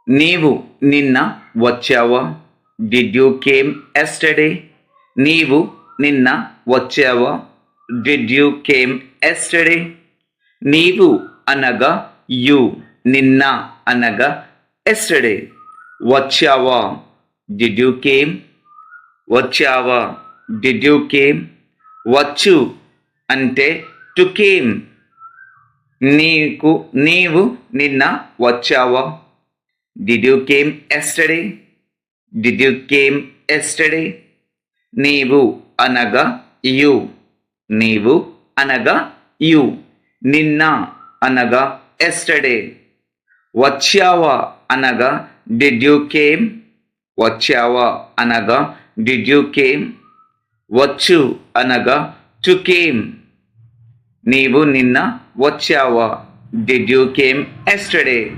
నీవు నిన్న వచ్చావా? Did you came yesterday? నీవు నిన్న వచ్చావా? Did you came yesterday? నీవు అనగా యు, నిన్న అనగా ఎస్టర్డే. వచ్చావా? Did you came? వచ్చావా? Did you came? వచ్చు అంటే టు కేమ్. నీవు నిన్న వచ్చావా? Did you came yesterday? Did you came yesterday? నీవు అనగా యు, నీవు అనగా యు, నిన్న అనగా ఎస్టర్డే. వచ్చావా అనగా డిడ్ యూ కేమ్? వచ్చావా అనగా డిడ్ యూ కేమ్? వచ్చు అనగా టు కేమ్. నీవు నిన్న వచ్చావా? Did you came yesterday?